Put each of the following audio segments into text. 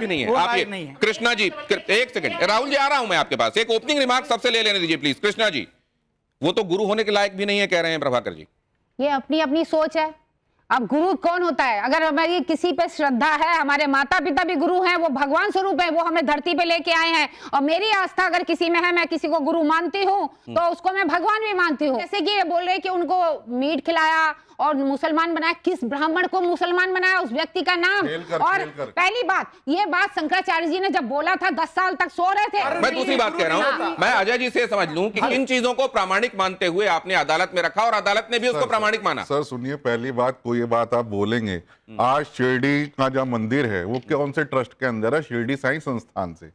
भी नहीं है। आप ये कृष्णा जी, एक सेकंड, राहुल जी आ रहा हूं मैं आपके पास, एक ओपनिंग रिमार्क सबसे ले लेने दीजिए प्लीज। कृष्णा जी, वो तो गुरु होने के लायक भी नहीं है कह रहे हैं प्रभाकर जी। ये अपनी अपनी सोच है। अब गुरु कौन होता है? अगर हमारी किसी पे श्रद्धा है, हमारे माता पिता भी गुरु हैं, वो भगवान स्वरूप है, वो हमें धरती पे लेके आए हैं, और मेरी आस्था अगर किसी में है, मैं किसी को गुरु मानती हूँ, तो उसको मैं भगवान भी मानती हूँ। जैसे कि ये बोल रहे कि उनको मीट खिलाया और मुसलमान बनाया, किस ब्राह्मण को मुसलमान बनाया? उस व्यक्ति का नाम। और पहली बात, ये बात शंकराचार्य जी ने जब बोला था 10 साल तक सो रहे थे। मैं दूसरी बात कह रहा हूँ, मैं अजय जी से समझ लूं कि किन चीजों को प्रामाणिक मानते हुए आपने अदालत में रखा और अदालत ने भी उसको प्रामाणिक माना। सर सुनिए, पहली बात को ये बात आप बोलेंगे, आज शिरडी का जो मंदिर है वो कौन से ट्रस्ट के अंदर है? शिरडी साईं संस्थान से।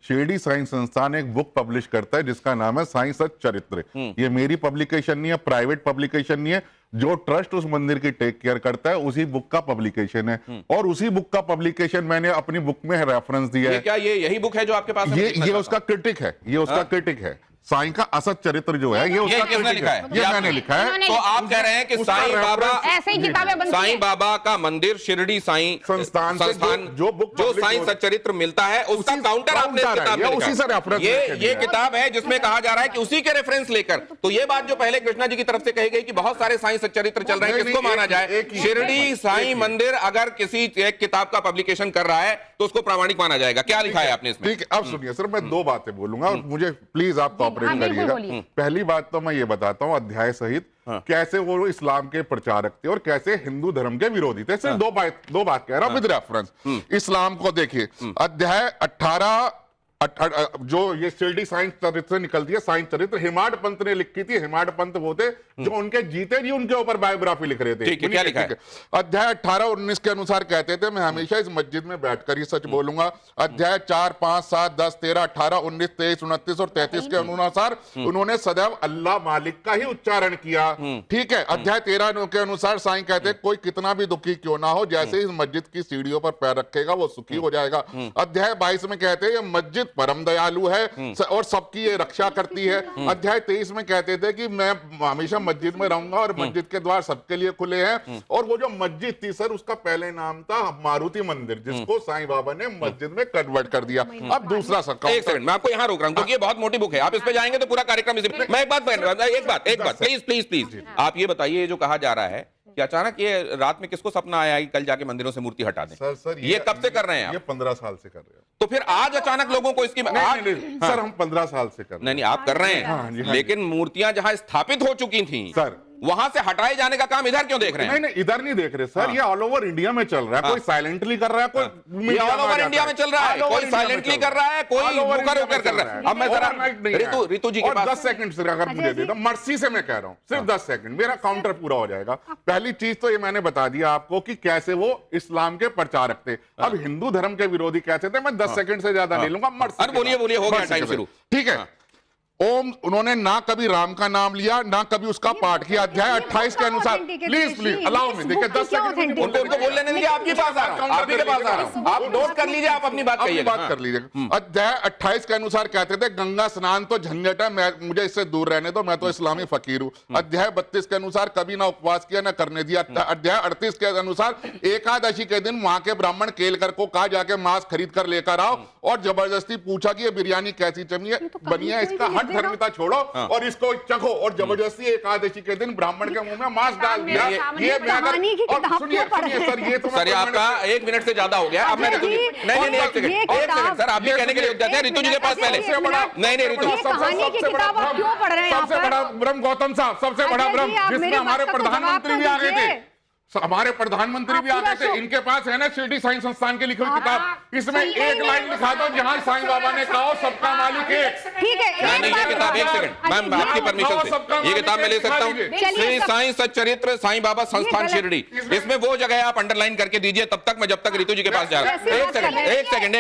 शिरडी साईं संस्थान एक बुक पब्लिश करता है जिसका नाम है साईं सच चरित्र। ये मेरी पब्लिकेशन नहीं है, प्राइवेट पब्लिकेशन नहीं है, जो ट्रस्ट उस मंदिर की टेक केयर करता है उसी बुक का पब्लिकेशन है, और उसी बुक का पब्लिकेशन मैंने अपनी बुक में रेफरेंस दिया है। क्या ये यही बुक है जो आपके पास है? ये उसका क्रिटिक है, ये उसका क्रिटिक है। साईं का असत चरित्र जो है ये उसका किसने लिखा है? ये मैंने लिखा है। तो आप कह रहे हैं कि साईं बाबा, ऐसे ही किताबें बनती हैं। साईं बाबा का मंदिर शिरडी साईं संस्थान जो साईं सच्चरित्र मिलता है उसका काउंटर आपने इस किताब में उसी से रेफरेंस ये किताब है जिसमें कहा जा रहा है कि उसी के रेफरेंस लेकर। तो ये बात जो पहले कृष्णा जी की तरफ से कही गई कि बहुत सारे साईं सच्चरित्र चल रहे हैं, किसको माना जाए? शिरडी साईं मंदिर अगर किसी एक किताब का पब्लिकेशन कर रहा है तो उसको प्रामाणिक माना जाएगा। क्या लिखा है आपने इसमें? ठीक है, अब सुनिए सर, मैं 2 बातें बोलूंगा और मुझे प्लीज आप कोऑपरेट करिएगा। पहली बात तो मैं ये बताता हूं अध्याय सहित कैसे वो इस्लाम के प्रचारक थे और कैसे हिंदू धर्म के विरोधी थे। सिर्फ दो बात कह रहा हूं विद रेफरेंस। इस्लाम को देखिए, अध्याय 18 जो ये शिरडी साईं चरित्र से निकलती है, साईं चरित्र हिमाड पंत ने लिखी थी। हिमाड पंत वो थे जो उनके जीते जी उनके ऊपर बायोग्राफी लिख रहे थे। क्या लिखा है? अध्याय 18-19 के अनुसार कहते थे, मैं हमेशा इस मस्जिद में बैठकर ही सच बोलूंगा। अध्याय 4, 5, 7, 10, 13, 18, 19, 23, 29 और 33 के अनुसार उन्होंने सदैव अल्लाह मालिक का ही उच्चारण किया। ठीक है। अध्याय 13 के अनुसार साईं कहते कोई कितना भी दुखी क्यों ना हो, जैसे इस मस्जिद की सीढ़ियों पर पैर रखेगा वो सुखी हो जाएगा। अध्याय 22 में कहते हैं ये मस्जिद परम दयालु है और सबकी ये रक्षा करती है। अध्याय 23 में कहते थे कि मैं हमेशा मस्जिद में रहूंगा और मस्जिद के द्वार सबके लिए खुले हैं। और वो जो मस्जिद थी सर, उसका पहले नाम था मारुति मंदिर, जिसको साईं बाबा ने मस्जिद में कन्वर्ट कर दिया। अब दूसरा सर, एक सेकंड, मैं आपको यहां रोक रहा हूं क्योंकि ये बहुत मोटी बुक है, आप इस पे जाएंगे तो पूरा कार्यक्रम इसी। मैं एक बात प्लीज आप ये बताइए, ये जो कहा जा रहा है कि अचानक ये रात में किसको सपना आया कि कल जाके मंदिरों से मूर्ति हटा दें? सर ये कब से कर रहे हैं आप? ये 15 साल से कर रहे हैं। तो फिर आज अचानक लोगों को इसकी सर हम 15 साल से कर रहे हैं। नहीं आप कर रहे हैं, लेकिन मूर्तियां जहां स्थापित हो चुकी थी सर, वहां से हटाए जाने का काम इधर क्यों देख रहे हैं? नहीं इधर नहीं देख रहे सर, ये ऑल ओवर इंडिया में चल रहा है। कोई साइलेंटली कर रहा है, कोई ऑल ओवर इंडिया में चल रहा है, कोई साइलेंटली कर रहा है, कोई होकर कर रहा है। अब मैं जरा रितु जी के पास 10 सेकंड से अगर मुझे दे दो, मर्सी से मैं कह रहा हूं, सिर्फ 10 सेकंड, मेरा काउंटर पूरा हो जाएगा। पहली चीज तो ये मैंने बता दिया आपको कि कैसे वो इस्लाम के प्रचारक थे। अब हिंदू धर्म के विरोधी कैसे थे, मैं 10 सेकंड से ज्यादा ले लूंगा। मर्सी, बोलिए, हो गया टाइम शुरू। ठीक है। ओम, उन्होंने ना कभी राम का नाम लिया, ना कभी उसका पाठ किया। अध्याय 28 के अनुसार, प्लीज अलाउ मी, देखिए 10 सेकंड उनको बोल लेने दीजिए। आपके पास आ रहा हूं, आप ही के पास आ रहा हूं, आप नोट कर लीजिए, आप अपनी बात कहिए, बात कर लीजिए। अध्याय 28 के अनुसार कहते थे गंगा स्नान तो झंझट है, मुझे इससे दूर रहने दो, मैं तो इस्लामी फकीर हूं। अध्याय 32 के अनुसार कभी ना उपवास किया ना करने दिया। अध्याय 38 के अनुसार एकादशी के दिन वहां के ब्राह्मण केलकर को कहा जाके मांस खरीद कर लेकर आओ और जबरदस्ती पूछा कि ये बिरयानी कैसी बनी है, इसका हट धर्मिता छोड़ो और इसको चखो, और जबरदस्ती एकादशी के दिन ब्राह्मण के मुंह में मांस डाल दिया। ये सुनिए सर, ये तो सर आपका 1 मिनट से ज्यादा हो गया। अब मैं नहीं एक सेकंड सर, आप भी कहने के लिए जाते हैं रितु जी के पास पहले। नहीं रितु, सबसे बड़ा ब्रह्म गौतम साहब, सबसे बड़ा ब्रह्म जिसमें हमारे प्रधानमंत्री भी आ गए थे, हमारे प्रधानमंत्री भी आते थे। इनके पास है ना शिरडी साईं संस्थान की लिखी हुई किताब, इसमें एक लाइन लिखा दो जहां साईं बाबा ने कहा सबका मालिक एक। ठीक है, ये किताब, एक सेकंड मैम, आपकी परमिशन से ये किताब मैं ले सकता हूँ? श्री साईं सच्चरित्र साईं बाबा संस्थान शिरडी, इसमें वो जगह आप अंडरलाइन करके दीजिए तब तक मैं जब तक रितु जी के पास जा रहा हूँ। एक सेकंड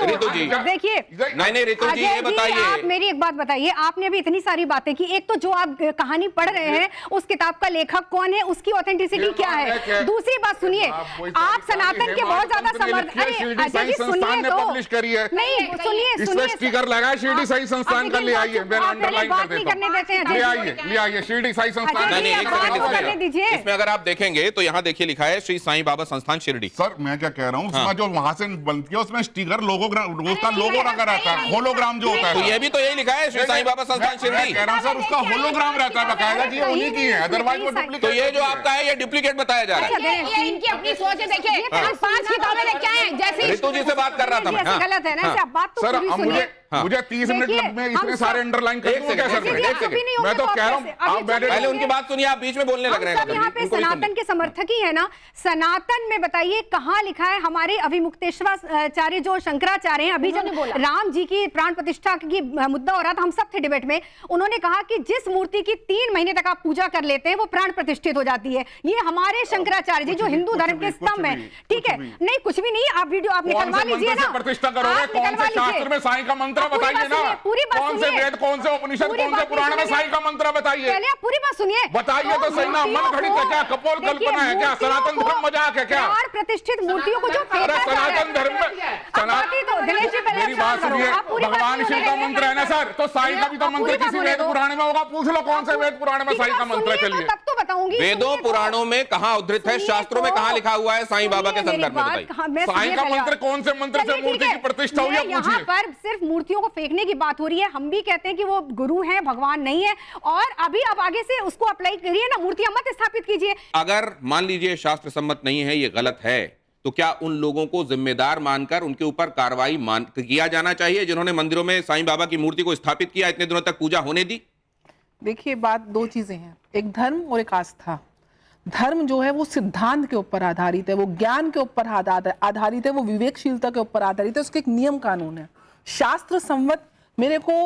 रितु जी, देखिए नहीं रितु जी ये बताइए, आप मेरी एक बात बताइए, आपने अभी इतनी सारी बातें की, एक तो जो आप कहानी पढ़ रहे हैं उस किताब का लेखक कौन है, उसकी ऑथेंटिसिटी क्या है। दूसरी बात सुनिए, आप सनातन के बहुत ज्यादा समर्थक, अजय जी सुनिए तो, पब्लिश करी है, नहीं सुनिए इसमें स्टिकर लगा है शिरडी साई संस्थान का, ले आइए, मैं अंडरलाइन कर देता हूं, ले आइए शिरडी साई संस्थान। नहीं, एक सेकंड, इसमें अगर आप देखेंगे तो यहाँ देखिए लिखा है श्री साईं बाबा संस्थान शिरडी। सर मैं क्या कह रहा हूँ, उसमें जो वहां से बंद किया उसमें स्टिकर उसका लोगो लगा रहता है, होलोग्राम जो होता है, तो ये भी तो यही लिखा है श्री साईं बाबा संस्थान शिरडी। कह रहा हूं सर, उसका होलोग्राम रहता है बकायदा, कि ये उन्हीं की है, अदरवाइज वो डुप्लीकेट। तो ये जो आपका है ये डुप्लीकेट बताया जा रहा है। ये इनकी अपनी सोच है। देखिए 5 किताबें लेके आए, जैसे ऋतु जी से बात कर रहा था मैं। गलत है ना, ऐसे आप बात तो सर पूरी अब सुनिए। मुझे 30 मिनट में इतने सारे अंडरलाइन कर दूंगा क्या सर? मैं तो कह रहा हूँ पहले उनकी बात सुनिए, आप बीच में बोलने लग रहे हैं। सब यहाँ पे सनातन के समर्थक ही है ना। सनातन में बताइए कहाँ लिखा है, हमारे अभिमुक्तेश्वराचार्य जो शंकराचार्य हैं, अभी जब राम जी की प्राण प्रतिष्ठा की मुद्दा हो रहा था, हम सब थे डिबेट में, उन्होंने कहा कि जिस मूर्ति की 3 महीने तक आप पूजा कर लेते हैं वो प्राण प्रतिष्ठित हो जाती है। ये हमारे शंकराचार्य जी जो हिंदू धर्म के स्तंभ है, ठीक है, नहीं कुछ भी नहीं, आप वीडियो आप निकलवा लीजिए ना, प्रतिष्ठा करोगे, कौन से शास्त्र में साईं का मंत्र बताइए ना, कौन से वेद, कौन से उपनिषद, कौन से पुराण में साईं का मंत्र बताइए, पहले आप पूरी बात सुनिए, बताइए तो सही ना। मन घड़ी का क्या कपोल कल्पना है क्या? सनातन धर्म मजाक है क्या? प्रतिष्ठित मूर्तियों को जो सनातन धर्म में मेरी बात सुनिए, भगवान शिव का मंत्र है ना सर, तो साईं का भी तो मंत्र किसी वेद पुराण में होगा, पूछ लो कौन से वेद पुराण में साईं का मंत्र है। चलिए तब तो बताऊंगी, वेदों पुराणों में कहाँ उद्धृत है, शास्त्रों में कहाँ लिखा हुआ है साईं बाबा के संदर्भ में बताइए। साईं का मंत्र कौन से मंत्र से मूर्ति की प्रतिष्ठा हुई है यहाँ पूछिए। पर सिर्फ मूर्तियों को फेंकने की बात हो रही है, हम भी कहते हैं कि वो गुरु हैं, भगवान नहीं है, और अभी आप आगे से उसको अप्लाई करिए ना, मूर्तियां मत स्थापित कीजिए। अगर मान लीजिए शास्त्र सम्मत नहीं है, ये गलत है, तो क्या उन लोगों को जिम्मेदार मानकर उनके ऊपर कार्रवाई किया जाना चाहिए जिन्होंने मंदिरों में साईं बाबा की मूर्ति को स्थापित किया, इतने दिनों तक पूजा होने दी? देखिए बात 2 चीजें हैं, एक धर्म और एक आस्था। धर्म जो है वो सिद्धांत के ऊपर आधारित है, वो ज्ञान के ऊपर आधारित है, वो विवेकशीलता के ऊपर आधारित है, उसके एक नियम कानून है। शास्त्र संवत मेरे को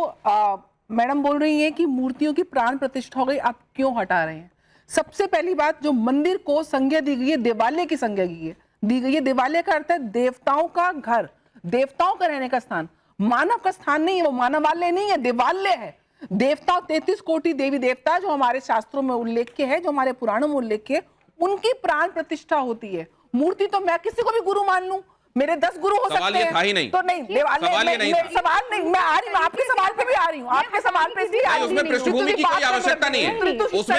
मैडम बोल रही है कि मूर्तियों की प्राण प्रतिष्ठा हो गई, आप क्यों हटा रहे हैं? सबसे पहली बात, जो मंदिर को संज्ञा दी गई है, देवालय की संज्ञा दी गई है। देवालय का अर्थ है देवताओं का घर, देवताओं का रहने का स्थान, मानव का स्थान नहीं है, वो मानवालय नहीं है, देवालय है। देवता 33 कोटि देवी देवता जो हमारे शास्त्रों में उल्लेख है, जो हमारे पुराणों में उल्लेख है, उनकी प्राण प्रतिष्ठा होती है। मूर्ति तो मैं किसी को भी गुरु मान लूं, मेरे 10 गुरु हो सकते हैं, था ही नहीं। तो नहीं सवाल नहीं, मैं आ रही हूँ आपके सवाल पे भी आ रही हूँ, आपके सवाल पे भी आ रही हूँ। उसमें पृष्ठभूमि की कोई आवश्यकता नहीं है,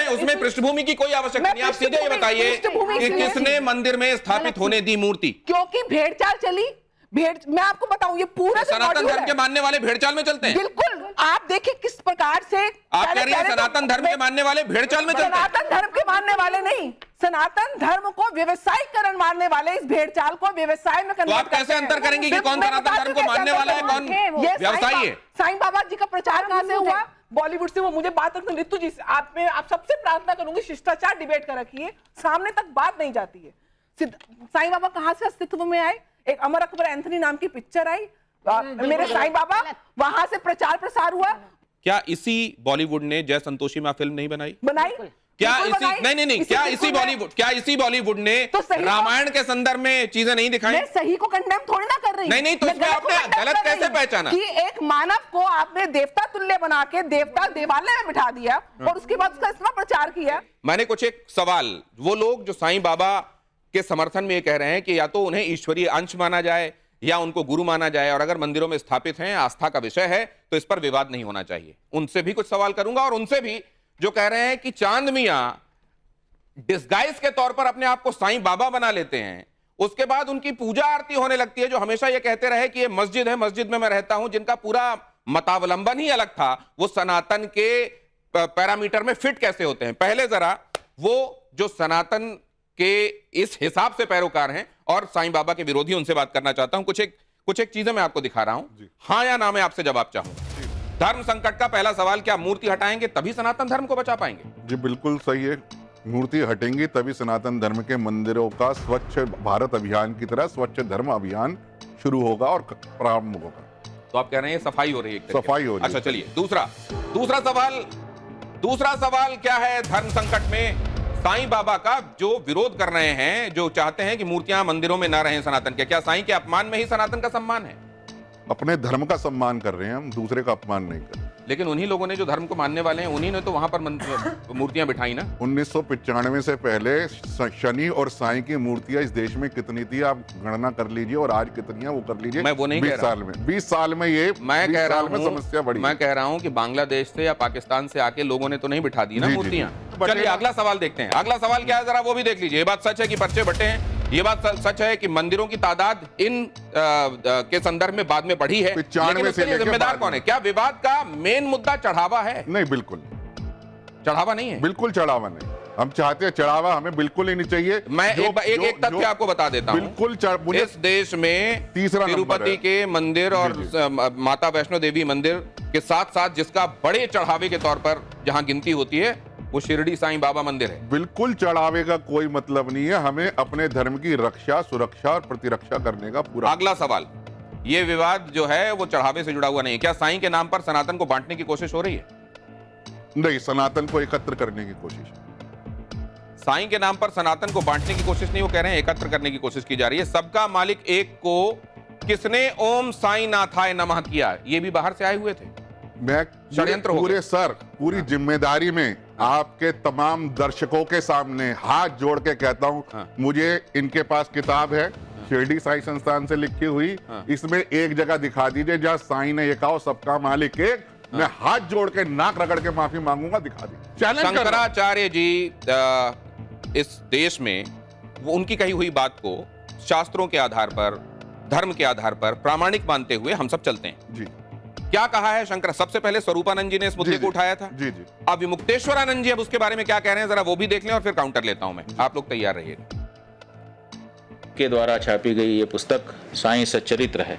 उसमें पृष्ठभूमि की कोई आवश्यकता नहीं। आप सीधे ये बताइए कि किसने मंदिर में स्थापित होने दी मूर्ति? क्योंकि भेड़चाल चली। मैं आपको बताऊं, ये पूरा सनातन धर्म के मानने वाले भेड़चाल में चलते हैं। बिल्कुल, आप देखिए किस प्रकार से आप कह रही हैं सनातन धर्म के मानने वाले भेड़चाल में चलते हैं। सनातन धर्म के मानने वाले नहीं, सनातन धर्म को व्यवसायीकरण मानने वाले इस भेड़चाल को व्यवसाय में तो आप कैसे अंतर करेंगे कि कौन सनातन धर्म को मानने वाला है, कौन व्यवसायी है? साईं बाबा जी का प्रचार कहां से हुआ? बॉलीवुड से। वो मुझे बात रखते ऋतु जी से, आप सबसे प्रार्थना करूंगी शिष्टाचार डिबेट कर रखिए, सामने तक बात नहीं जाती है। साईं बाबा कहां से अस्तित्व में आए? एक अमर अकबर एंथनी नाम की पिक्चर आई, मेरे साईं बाबा, वहां से प्रचार प्रसार हुआ। क्या इसी बॉलीवुड ने जय संतोषी मां फिल्म नहीं बनाई? क्या इसी नहीं क्या इसी बॉलीवुड ने रामायण के संदर्भ में चीजें नहीं दिखाई? मैं सही को कंडेम थोड़ी ना कर रही। नहीं, तो इसमें आपने गलत कैसे पहचाना कि एक मानव को आपने देवता तुल्य बना के देवता देवालय में बिठा दिया और उसके बाद उसका इतना प्रचार किया। मैंने कुछ एक सवाल, वो लोग जो साईं बाबा के समर्थन में ये कह रहे हैं कि या तो उन्हें ईश्वरीय अंश माना जाए या उनको गुरु माना जाए, और अगर मंदिरों में स्थापित हैं, आस्था का विषय है, तो इस पर विवाद नहीं होना चाहिए। उनसे भी कुछ सवाल करूंगा, और उनसे भी जो कह रहे हैं कि चांद मियां डिस्गाइज के तौर पर अपने आप को साईं बाबा बना लेते हैं, उसके बाद उनकी पूजा आरती होने लगती है, जो हमेशा ये कहते रहे कि ये मस्जिद है, मस्जिद में मैं रहता हूं, जिनका पूरा मतावलंबन ही अलग था, वो सनातन के पैरामीटर में फिट कैसे होते हैं? पहले जरा वो जो सनातन के इस हिसाब से पैरोकार हैं और साईं बाबा के विरोधी, उनसे बात करना चाहता हूं। कुछ एक चीजें मैं आपको दिखा रहा हूं, हां या ना में आपसे जवाब चाहूं। धर्म संकट का पहला सवाल, क्या मूर्ति हटाएंगे तभी सनातन धर्म को बचा पाएंगे? जी बिल्कुल सही है, मूर्ति हटेंगी तभी सनातन धर्म के मंदिरों का स्वच्छ भारत अभियान की तरह स्वच्छ धर्म अभियान शुरू होगा और प्रारंभ होगा। तो आप कह रहे हैं सफाई हो रही है? सफाई हो रही है। अच्छा चलिए, दूसरा सवाल क्या है धर्म संकट में? साईं बाबा का जो विरोध कर रहे हैं, जो चाहते हैं कि मूर्तियां मंदिरों में ना रहें सनातन के, क्या साईं के अपमान में ही सनातन का सम्मान है? अपने धर्म का सम्मान कर रहे हैं हम, दूसरे का अपमान नहीं कर रहे। लेकिन उन्हीं लोगों ने जो धर्म को मानने वाले हैं उन्हीं ने तो वहां पर मूर्तियां बिठाई ना। 1995 से पहले शनि और साईं की मूर्तियां इस देश में कितनी थी आप गणना कर लीजिए, और आज कितनी है वो कर लीजिए। मैं वो नहीं कह रहा। 20 साल में ये मैं कह रहा हूं, समस्या बढ़ी। मैं कह रहा हूं कि बांग्लादेश से या पाकिस्तान से आके लोगों ने तो नहीं बिठा दी ना जी, जी, मूर्तियां। जी। चलिए अगला सवाल देखते हैं। अगला सवाल क्या है जरा वो भी देख लीजिए। ये बात सच है कि पर्चे बटे हैं, ये बात सच है कि मंदिरों की तादाद इन के संदर्भ में बाद में बढ़ी है, 95 लेकिन इसके लिए लेके जिम्मेदार बाद कौन है? में। क्या विवाद का मेन मुद्दा चढ़ावा है? नहीं, बिल्कुल चढ़ावा नहीं है, बिल्कुल चढ़ावा नहीं। हम चाहते हैं चढ़ावा हमें बिल्कुल ही नहीं चाहिए। मैं एक तथ्य आपको बता देता हूं। बिल्कुल इस देश में तीसरा तिरुपति के मंदिर और माता वैष्णो देवी मंदिर के साथ साथ जिसका बड़े चढ़ावे के तौर पर जहां गिनती होती है वो शिरडी साईं बाबा मंदिर है। बिल्कुल चढ़ावे का कोई मतलब नहीं है। हमें अपने धर्म की रक्षा, सुरक्षा और प्रतिरक्षा करने का पूरा। अगला सवाल, ये विवाद जो है वो चढ़ावे से जुड़ा हुआ नहीं है। क्या साईं के नाम पर सनातन को बांटने की कोशिश हो रही है? नहीं, सनातन को एकत्र करने की कोशिश। साईं के नाम पर सनातन को बांटने की कोशिश नहीं, वो कह रहे हैं एकत्र करने की कोशिश की जा रही है। सबका मालिक एक को किसने ओम साईं नाथाय नमः किया? ये भी बाहर से आए हुए थे। मैं षड्यंत्र हो पूरे गया। सर पूरी जिम्मेदारी में आपके तमाम दर्शकों के सामने हाथ जोड़ के कहता हूं, मुझे इनके पास किताब है शिरडी साई संस्थान से लिखी हुई, इसमें एक जगह दिखा दीजिए जहां साईं ने ये कहा सबका मालिक एक। मैं हाथ जोड़ के नाक रगड़ के माफी मांगूंगा, दिखा दीजिए। चैलेंज कर रहा हूं। शंकराचार्य जी इस देश में वो उनकी कही हुई बात को शास्त्रों के आधार पर, धर्म के आधार पर प्रामाणिक मानते हुए हम सब चलते हैं। जी, क्या कहा है शंकर? सबसे पहले स्वरूपानंद जी ने इस मुद्दे को उठाया था। जी जी। अब विमुक्तेश्वरानंद जी अब उसके बारे में क्या कह रहे हैं जरा वो भी देख लें और फिर काउंटर लेता हूं मैं। आप लोग तैयार रहिएगा। के द्वारा छापी गई ये पुस्तक साईं सच्चरित्र है।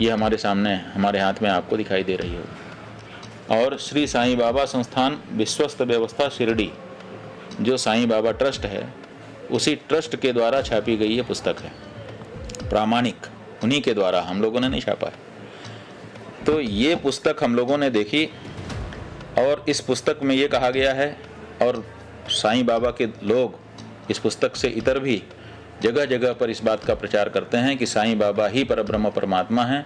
ये हमारे सामने, हमारे हाथ में आपको दिखाई दे रही है। और श्री साईं बाबा संस्थान विश्वस्त व्यवस्था शिरडी, जो साईं बाबा ट्रस्ट है, उसी ट्रस्ट के द्वारा छापी गई ये पुस्तक है। प्रामाणिक उन्हीं के द्वारा, हम लोगों ने नहीं छापा है। तो ये पुस्तक हम लोगों ने देखी और इस पुस्तक में ये कहा गया है, और साईं बाबा के लोग इस पुस्तक से इतर भी जगह जगह पर इस बात का प्रचार करते हैं कि साईं बाबा ही परब्रह्म परमात्मा हैं।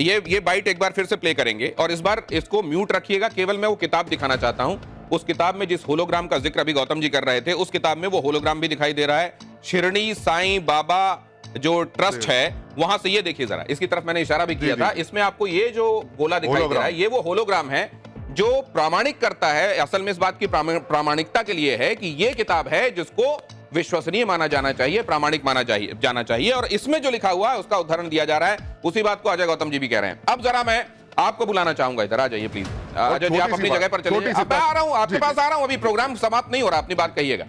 ये बाइट एक बार फिर से प्ले करेंगे और इस बार इसको म्यूट रखिएगा। केवल मैं वो किताब दिखाना चाहता हूं। उस किताब में जिस होलोग्राम का जिक्र अभी गौतम जी कर रहे थे, उस किताब में वो होलोग्राम भी दिखाई दे रहा है। शिरडी साईं बाबा जो ट्रस्ट है वहां से, ये देखिए जरा, इसकी तरफ मैंने इशारा भी किया था। इसमें आपको ये जो गोला दिखाई दे रहा है, ये वो होलोग्राम है जो प्रामाणिक करता है, असल में इस बात की प्रामाणिकता के लिए है कि ये किताब है जिसको विश्वसनीय माना जाना चाहिए, प्रामाणिक माना जाना चाहिए। और इसमें जो लिखा हुआ है उसका उदाहरण दिया जा रहा है। उसी बात को अजय गौतम जी भी कह रहे हैं। अब जरा मैं आपको बुलाना चाहूंगा, इधर आ जाइए प्लीज। अजय जी आप अपनी जगह पर चलिए। अब मैं आ रहा हूं, आपके पास आ रहा हूं। अभी प्रोग्राम समाप्त नहीं हो रहा, अपनी बात कहिएगा।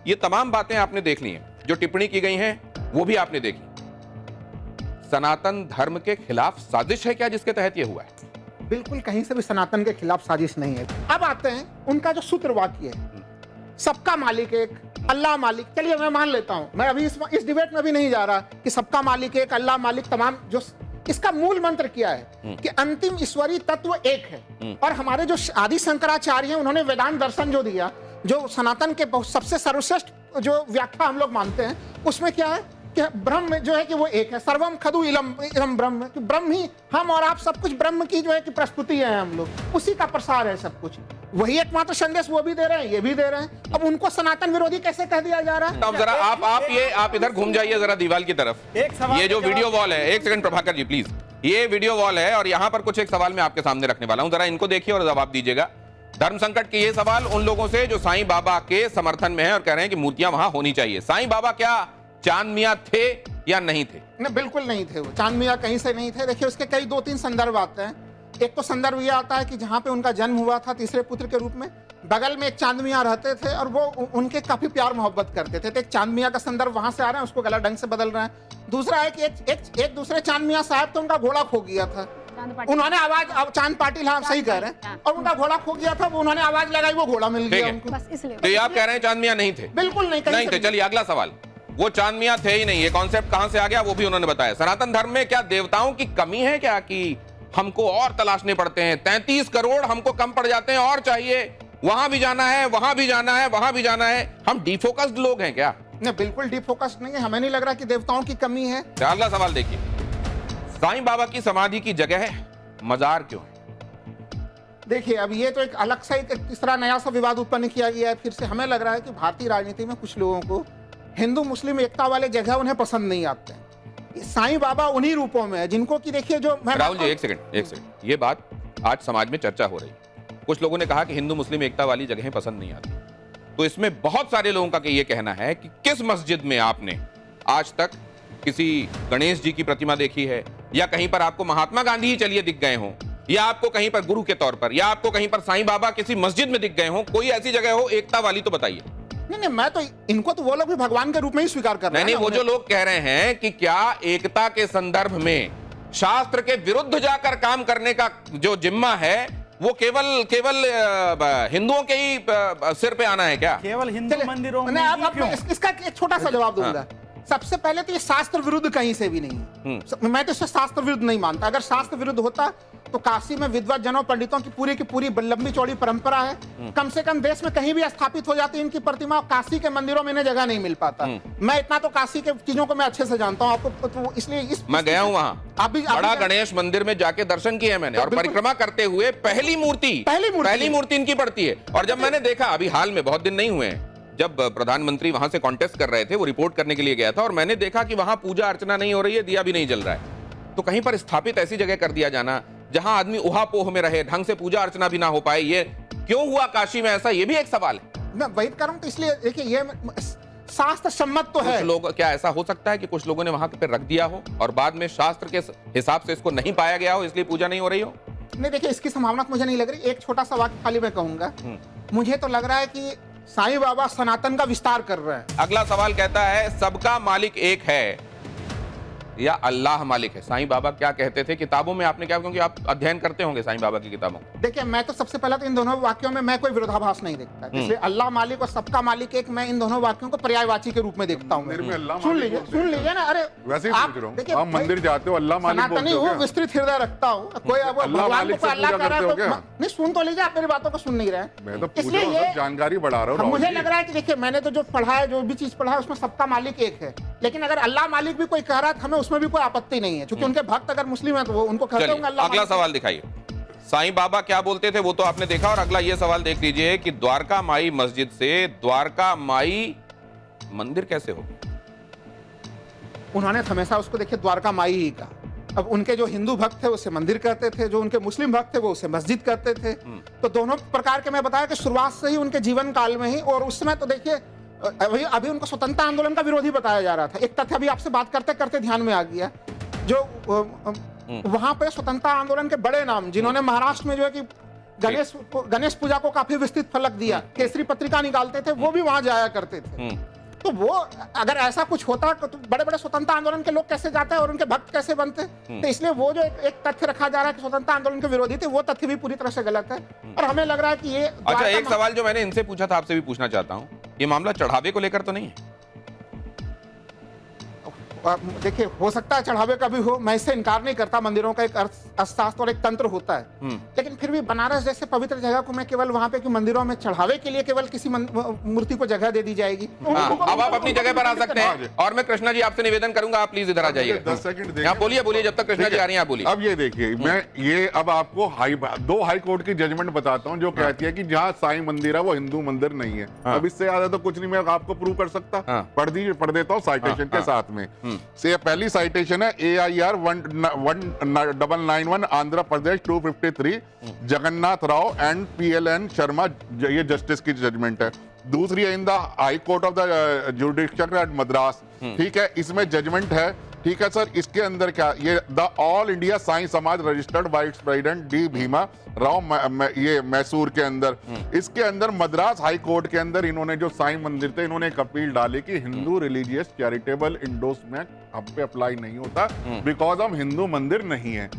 ये तमाम बातें आपने देख ली हैं, जो टिप्पणी की गई हैं वो भी आपने देखी। सनातन धर्म के खिलाफ साजिश है क्या जिसके तहत ये हुआ है? बिल्कुल कहीं से भी सनातन के खिलाफ साजिश नहीं है। अब आते हैं उनका जो सूत्र वाक्य है, सबका मालिक एक, अल्लाह मालिक। चलिए मैं मान लेता हूं, मैं अभी इस डिबेट में भी नहीं जा रहा कि सबका मालिक एक, अल्लाह मालिक, तमाम जो इसका मूल मंत्र क्या है कि अंतिम ईश्वरीय तत्व एक है। और हमारे जो आदि शंकराचार्य हैं, उन्होंने वेदांत दर्शन जो दिया, जो सनातन के सबसे सर्वश्रेष्ठ जो व्याख्या हम लोग मानते हैं, उसमें क्या है कि ब्रह्म जो है कि वो एक है। सर्वम खदु इलम ब्रह्म, कि ब्रह्म ही हम और आप सब कुछ ब्रह्म की जो है कि प्रस्तुति है, हम लोग उसी का प्रसार है सब कुछ। वही एकमात्र संदेश वो भी दे रहे हैं, ये भी दे रहे हैं। अब उनको सनातन विरोधी कैसे कह दिया जा रहा है? अब जरा आप इधर घूम जाइए जरा दीवार की तरफ। ये जो वीडियो वॉल है, एक सेकंड प्रभाकर जी प्लीज, ये वीडियो वॉल है और यहाँ पर कुछ एक सवाल मैं आपके सामने रखने वाला हूँ, जरा इनको देखिए और जवाब दीजिएगा। धर्म संकट के ये सवाल उन लोगों से जो साईं बाबा के समर्थन में है और कह रहे हैं कि मूर्तियां वहां होनी चाहिए। साईं बाबा क्या चांद मियां थे या नहीं थे? नहीं, बिल्कुल नहीं थे वो। चांद मियां कहीं से नहीं थे। देखिए उसके कई 2-3 संदर्भ आते हैं। एक तो संदर्भ यह आता है कि जहाँ पे उनका जन्म हुआ था तीसरे पुत्र के रूप में, बगल में एक चांद मियां रहते थे और वो उनके काफी प्यार मोहब्बत करते थे। तो एक चांद मियां का संदर्भ वहां से आ रहा है, उसको गलत ढंग से बदल रहे हैं। दूसरा है कि एक दूसरे चांद मियां साहब तो उनका घोड़ा खो गया था, उन्होंने आवाज, चांद पाटिल, हाँ सही कह रहे हैं, और उनका घोड़ा खो गया था, वो उन्होंने आवाज लगाई, वो घोड़ा मिल गया उनको। बस इसलिए तो ये आप कह रहे हैं चांद मियां नहीं थे? बिल्कुल नहीं थे। चलिए अगला सवाल, वो चांद मियां थे ही नहीं, ये कॉन्सेप्ट कहां से आ गया वो भी उन्होंने बताया। सनातन धर्म में क्या देवताओं की कमी है क्या कि हमको और तलाशने पड़ते हैं? 33 करोड़ हमको कम पड़ जाते हैं और चाहिए, वहां भी जाना है, वहां भी जाना है, वहां भी जाना है। हम डिफोकस्ड लोग हैं क्या? नहीं, बिल्कुल डिफोकस्ड नहीं है। हमें नहीं लग रहा कि देवताओं की कमी है। अगला सवाल देखिए, साईं बाबा की समाधि की जगह मजार क्यों है? देखिए अब ये तो एक अलग सा एक तीसरा नया सा विवाद उत्पन्न किया गया है फिर से। हमें लग रहा है कि भारतीय राजनीति में कुछ लोगों को हिंदू मुस्लिम एकता वाले जगह उन्हें पसंद नहीं आते हैं। साईं बाबा उन्हीं रूपों में है जिनको कि देखिए जो राहुल जी एक सेकंड, ये बात आज समाज में चर्चा हो रही है। कुछ लोगों ने कहा कि हिंदू मुस्लिम एकता वाली जगहें पसंद नहीं आती, तो इसमें बहुत सारे लोगों का ये कहना है कि किस मस्जिद में आपने आज तक किसी गणेश जी की प्रतिमा देखी है, या कहीं पर आपको महात्मा गांधी ही चलिए दिख गए हों, या आपको कहीं पर गुरु के तौर पर, या आपको कहीं पर साईं बाबा किसी मस्जिद में दिख गए हों, कोई ऐसी जगह हो एकता वाली तो बताइए। नहीं, मैं तो इनको तो वो लोग भी भगवान के रूप में ही स्वीकार कर रहे हैं। नहीं, वो जो लोग कह रहे हैं कि क्या एकता के संदर्भ में शास्त्र के विरुद्ध जाकर काम करने का जो जिम्मा है वो केवल हिंदुओं के ही सिर पे आना है क्या? केवल हिंदू मंदिरों में नहीं, अब इसका एक छोटा सा जवाब दूंगा। सबसे पहले तो ये शास्त्र विरुद्ध कहीं से भी नहीं है। मैं तो इसे शास्त्र विरुद्ध नहीं मानता। अगर शास्त्र विरुद्ध होता तो काशी में विद्वत जनों पंडितों की पूरी लंबी चौड़ी परंपरा है। कम से कम देश में कहीं भी स्थापित हो जाती इनकी प्रतिमा, काशी के मंदिरों में इन्हें जगह नहीं मिल पाता। मैं इतना तो काशी के चीजों को मैं अच्छे से जानता हूँ आपको, तो इसलिए मैं गया हूँ वहाँ, बड़ा गणेश मंदिर में जाके दर्शन किए मैंने, और परिक्रमा करते हुए पहली मूर्ति इनकी पड़ती है। और जब मैंने देखा, अभी हाल में बहुत दिन नहीं हुए हैं, जब प्रधानमंत्री वहां से कॉन्टेस्ट कर रहे थे, वो रिपोर्ट करने के लिए गया था, और मैंने देखा कि वहां पूजा अर्चना नहीं हो रही है, दिया भी नहीं जल रहा है। तो कहीं पर स्थापित ऐसी जगह कर दिया जाना जहां आदमी उहापोह में रहे, ढंग से पूजा अर्चना भी ना हो पाए, ये क्यों हुआ काशी में ऐसा? ये भी एक सवाल है। मैं वही कर रहा हूं, तो इसलिए देखिए ये शास्त्र सम्मत तो है। कुछ लोग, क्या ऐसा हो सकता है कि कुछ लोगों ने वहां पे रख दिया हो और बाद में शास्त्र के हिसाब से इसको नहीं पाया गया हो, इसलिए पूजा नहीं हो रही हो? नहीं, देखिए इसकी संभावना मुझे नहीं लग रही। एक छोटा सा वाक्य खाली मैं कहूंगा, मुझे तो लग रहा है कि साईं बाबा सनातन का विस्तार कर रहे हैं। अगला सवाल कहता है, सबका मालिक एक है या अल्लाह मालिक है? साईं बाबा क्या कहते थे किताबों में? आपने क्या, क्योंकि आप अध्ययन करते होंगे साईं बाबा की किताबों। देखिए मैं तो सबसे पहले तो इन दोनों वाक्यों में मैं कोई विरोधाभास नहीं देखता, इसलिए अल्लाह मालिक और सबका मालिक एक, मैं इन दोनों वाक्यों को पर्यायवाची के रूप में देखता हूँ। सुन लीजिए ना। अरे वैसे ही पूछ रहा हूँ, देखिए आप मंदिर जाते हो, अल्लाह मालिक बोलते सनातनी हो हूँ, क्या? विस्तृत हृदय रखता हूँ। कोई अब भगवान को अल्लाह कह रहा है तो नहीं, सुन तो लीजिए, आप मेरी बातों को सुन नहीं रहे। मैं तो पूछ रहा हूँ, सब जानकारी बढ़ा रहा हूँ। मुझे लग रहा है कि देखिए मैंने तो जो पढ़ा है, जो भी चीज पढ़ा है, उसमें सबका मालिक एक है। लेकिन अगर अल्लाह मालिक भी कोई कह रहा है, हमें उसमें भी कोई आपत्ति नहीं है, क्योंकि उनके भक्त अगर मुस्लिम है तो वो उनको कहते होंगे अल्लाह। अगला सवाल दिखाइए, साईं बाबा क्या बोलते थे वो तो आपने देखा, और अगला ये सवाल देख लीजिए कि द्वारका माई मस्जिद से द्वारका माई मंदिर कैसे हो? उन्होंने हमेशा उसको देखिए द्वारका माई ही कहा। अब उनके जो हिंदू भक्त थे उसे मंदिर कहते थे, जो उनके मुस्लिम भक्त थे वो उसे मस्जिद कहते थे। तो दोनों प्रकार के मैं बताया कि शुरुआत से ही उनके जीवन काल में ही, और उस समय तो देखिए अभी उनको स्वतंत्रता आंदोलन का विरोधी बताया जा रहा था। एक तथ्य अभी आपसे बात करते करते ध्यान में आ गया, जो वहां पे स्वतंत्रता आंदोलन के बड़े नाम जिन्होंने महाराष्ट्र में जो है कि गणेश पूजा को काफी विस्तृत फलक दिया, केसरी पत्रिका निकालते थे, वो भी वहां जाया करते थे। तो वो अगर ऐसा कुछ होता तो बड़े बड़े स्वतंत्रता आंदोलन के लोग कैसे जाते हैं और उनके भक्त कैसे बनते? तो इसलिए वो जो एक तथ्य रखा जा रहा है कि स्वतंत्रता आंदोलन के विरोधी थे, वो तथ्य भी पूरी तरह से गलत है। और हमें लग रहा है कि ये अच्छा, एक सवाल जो मैंने इनसे पूछा था आपसे भी पूछना चाहता हूँ, ये मामला चढ़ावे को लेकर तो नहीं है? देखिए हो सकता है चढ़ावे का भी हो, मैं इससे इनकार नहीं करता। मंदिरों का एक अर्थशास्त्र और एक तंत्र होता है, लेकिन फिर भी बनारस जैसे पवित्र जगह को मैं केवल वहां पे कि मंदिरों में चढ़ावे के लिए केवल किसी मूर्ति को जगह दे दी जाएगी। अब आप अपनी जगह पर आ सकते हैं। और मैं कृष्णा जी आपसे निवेदन करूंगा, आप प्लीज इधर आ जाइए। 10 सेकंड यहाँ बोलिए, जब तक कृष्णा जी आ रही हैं आप बोलिए। अब ये देखिए, मैं ये अब आपको दो हाई कोर्ट की जजमेंट बताता हूँ जो कहती है कि जहाँ साईं मंदिर है वो हिंदू मंदिर नहीं है। अब इससे ज्यादा तो कुछ नहीं मैं आपको प्रूव कर सकता। पढ़ देता हूँ साइटेशन के साथ में। से पहली साइटेशन है AIR 1991 Andhra Pradesh 253 Jagannath Rao and PLN Sharma, ये जस्टिस की जजमेंट है। दूसरी है in the high court of the judicial at Madras, ठीक है, इसमें जजमेंट है, ठीक है सर। इसके अंदर क्या, ये द ऑल इंडिया साईं समाज registered vice president D Bhima Rao, ये मैसूर के अंदर। इसके अंदर मद्रास हाई कोर्ट के अंदर इन्होंने जो साईं मंदिर थे, इन्होंने एक अपील डाली कि हिंदू रिलीजियस चैरिटेबल इंडोर्समेंट हम पे अप्लाई नहीं होता, बिकॉज हम हिंदू मंदिर नहीं है।